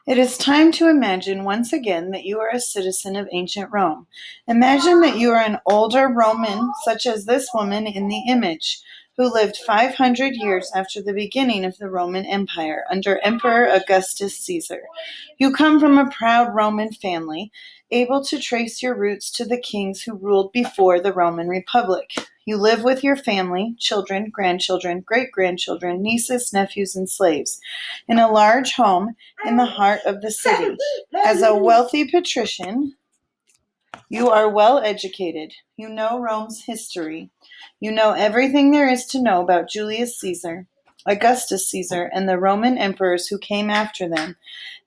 It is time to imagine once again that you are a citizen of ancient Rome. Imagine that you are an older Roman, such as this woman in the image, who lived 500 years after the beginning of the Roman Empire under Emperor Augustus Caesar. You come from a proud Roman family, able to trace your roots to the kings who ruled before the Roman Republic. You live with your family, children, grandchildren, great grandchildren, nieces, nephews, and slaves, in a large home in the heart of the city. As a wealthy patrician, you are well educated. You know Rome's history. You know everything there is to know about Julius Caesar, Augustus Caesar, and the Roman emperors who came after them.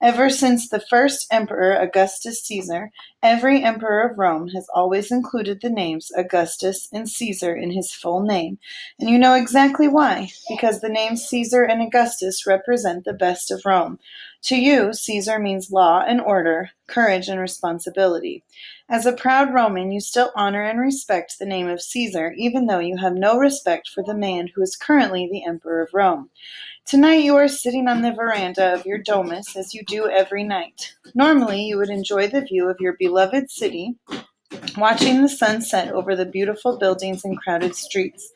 Ever since the first emperor, Augustus Caesar, every emperor of Rome has always included the names Augustus and Caesar in his full name. And you know exactly why, because the names Caesar and Augustus represent the best of Rome. To you, Caesar means law and order, courage and responsibility. As a proud Roman, you still honor and respect the name of Caesar, even though you have no respect for the man who is currently the emperor of Rome. Tonight you are sitting on the veranda of your domus as you do every night. Normally you would enjoy the view of your beloved city, watching the sun set over the beautiful buildings and crowded streets.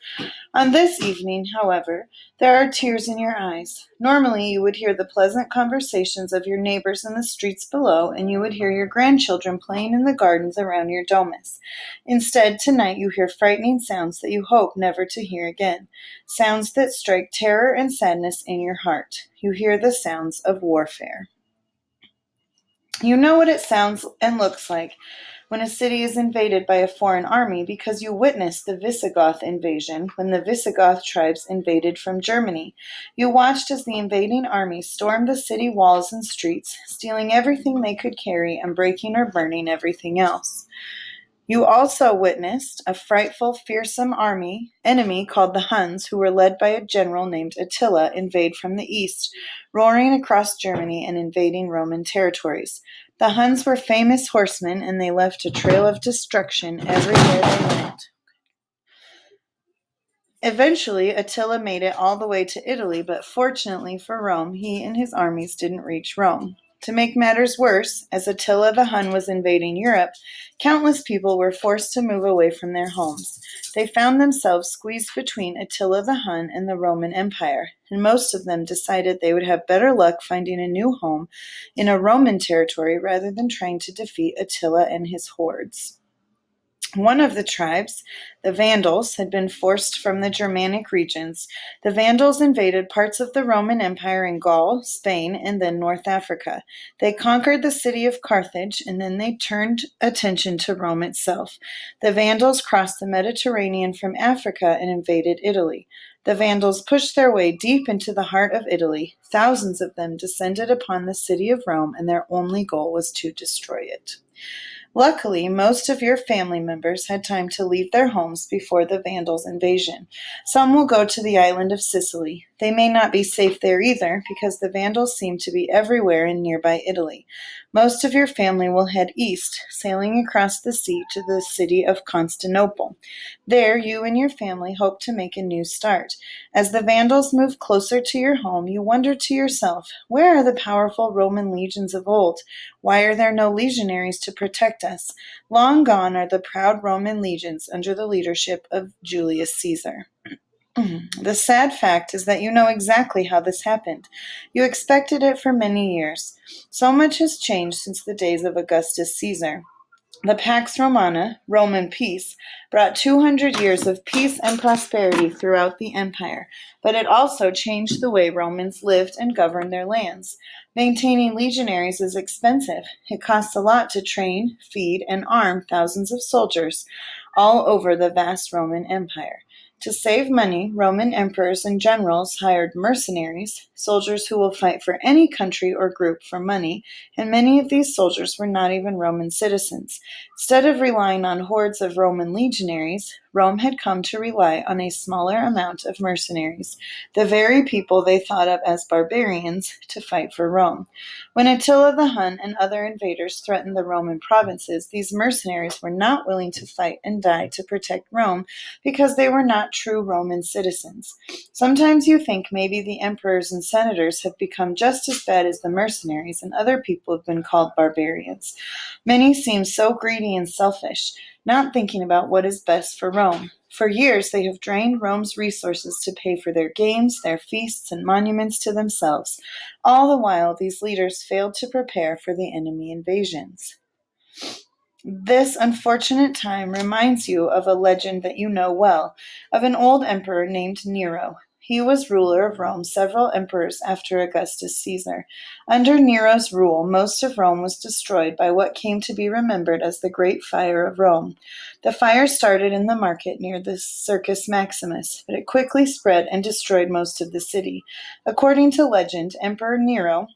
On this evening, however, there are tears in your eyes. Normally, you would hear the pleasant conversations of your neighbors in the streets below, and you would hear your grandchildren playing in the gardens around your domus. Instead, tonight you hear frightening sounds that you hope never to hear again, sounds that strike terror and sadness in your heart. You hear the sounds of warfare. You know what it sounds and looks like when a city is invaded by a foreign army because you witnessed the Visigoth invasion when the Visigoth tribes invaded from Germany. You watched as the invading army stormed the city walls and streets, stealing everything they could carry and breaking or burning everything else. You also witnessed a frightful, fearsome enemy called the Huns, who were led by a general named Attila, invade from the east, roaring across Germany and invading Roman territories. The Huns were famous horsemen, and they left a trail of destruction everywhere they went. Eventually, Attila made it all the way to Italy, but fortunately for Rome, he and his armies didn't reach Rome. To make matters worse, as Attila the Hun was invading Europe, countless people were forced to move away from their homes. They found themselves squeezed between Attila the Hun and the Roman Empire, and most of them decided they would have better luck finding a new home in a Roman territory rather than trying to defeat Attila and his hordes. One of the tribes, the Vandals, had been forced from the Germanic regions. The Vandals invaded parts of the Roman Empire in Gaul, Spain, and then North Africa. They conquered the city of Carthage, and then they turned attention to Rome itself. The Vandals crossed the Mediterranean from Africa and invaded Italy. The Vandals pushed their way deep into the heart of Italy. Thousands of them descended upon the city of Rome, and their only goal was to destroy it. Luckily, most of your family members had time to leave their homes before the Vandals' invasion. Some will go to the island of Sicily. They may not be safe there either, because the Vandals seem to be everywhere in nearby Italy. Most of your family will head east, sailing across the sea to the city of Constantinople. There, you and your family hope to make a new start. As the Vandals move closer to your home, you wonder to yourself, where are the powerful Roman legions of old? Why are there no legionaries to protect us? Long gone are the proud Roman legions under the leadership of Julius Caesar. The sad fact is that you know exactly how this happened. You expected it for many years. So much has changed since the days of Augustus Caesar. The Pax Romana, Roman peace, brought 200 years of peace and prosperity throughout the empire, but it also changed the way Romans lived and governed their lands. Maintaining legionaries is expensive. It costs a lot to train, feed, and arm thousands of soldiers all over the vast Roman Empire. To save money, Roman emperors and generals hired mercenaries, soldiers who will fight for any country or group for money, and many of these soldiers were not even Roman citizens. Instead of relying on hordes of Roman legionaries, Rome had come to rely on a smaller amount of mercenaries, the very people they thought of as barbarians, to fight for Rome. When Attila the Hun and other invaders threatened the Roman provinces, these mercenaries were not willing to fight and die to protect Rome because they were not true Roman citizens. Sometimes you think maybe the emperors and senators have become just as bad as the mercenaries, and other people have been called barbarians. Many seem so greedy and selfish, not thinking about what is best for Rome. For years, they have drained Rome's resources to pay for their games, their feasts, and monuments to themselves. All the while, these leaders failed to prepare for the enemy invasions. This unfortunate time reminds you of a legend that you know well, of an old emperor named Nero. He was ruler of Rome several emperors after Augustus Caesar. Under Nero's rule, most of Rome was destroyed by what came to be remembered as the Great Fire of Rome. The fire started in the market near the Circus Maximus, but it quickly spread and destroyed most of the city. According to legend, Emperor Nero,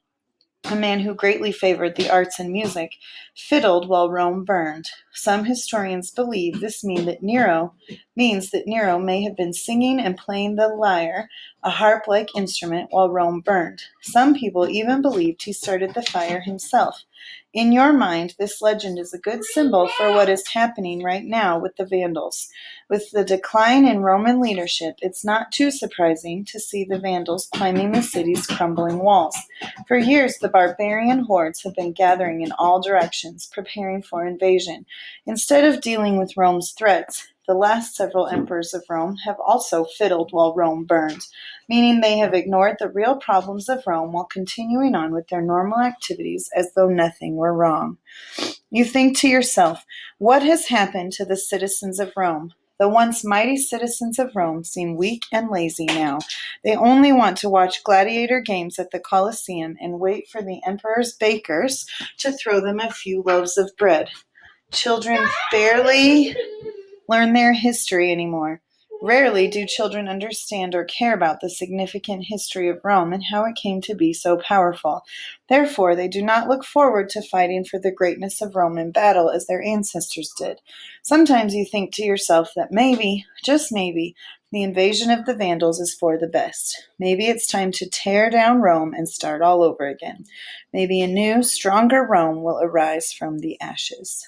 a man who greatly favored the arts and music, fiddled while Rome burned. Some historians believe this means that Nero may have been singing and playing the lyre, a harp-like instrument, while Rome burned. Some people even believed he started the fire himself. In your mind, this legend is a good symbol for what is happening right now with the Vandals. With the decline in Roman leadership, it's not too surprising to see the Vandals climbing the city's crumbling walls. For years, the barbarian hordes have been gathering in all directions, preparing for invasion. Instead of dealing with Rome's threats, the last several emperors of Rome have also fiddled while Rome burned, meaning they have ignored the real problems of Rome while continuing on with their normal activities as though nothing were wrong. You think to yourself, what has happened to the citizens of Rome? The once mighty citizens of Rome seem weak and lazy now. They only want to watch gladiator games at the Colosseum and wait for the emperor's bakers to throw them a few loaves of bread. Children barely learn their history anymore. Rarely do children understand or care about the significant history of Rome and how it came to be so powerful. Therefore, they do not look forward to fighting for the greatness of Rome in battle as their ancestors did. Sometimes you think to yourself that maybe, just maybe, the invasion of the Vandals is for the best. Maybe it's time to tear down Rome and start all over again. Maybe a new, stronger Rome will arise from the ashes.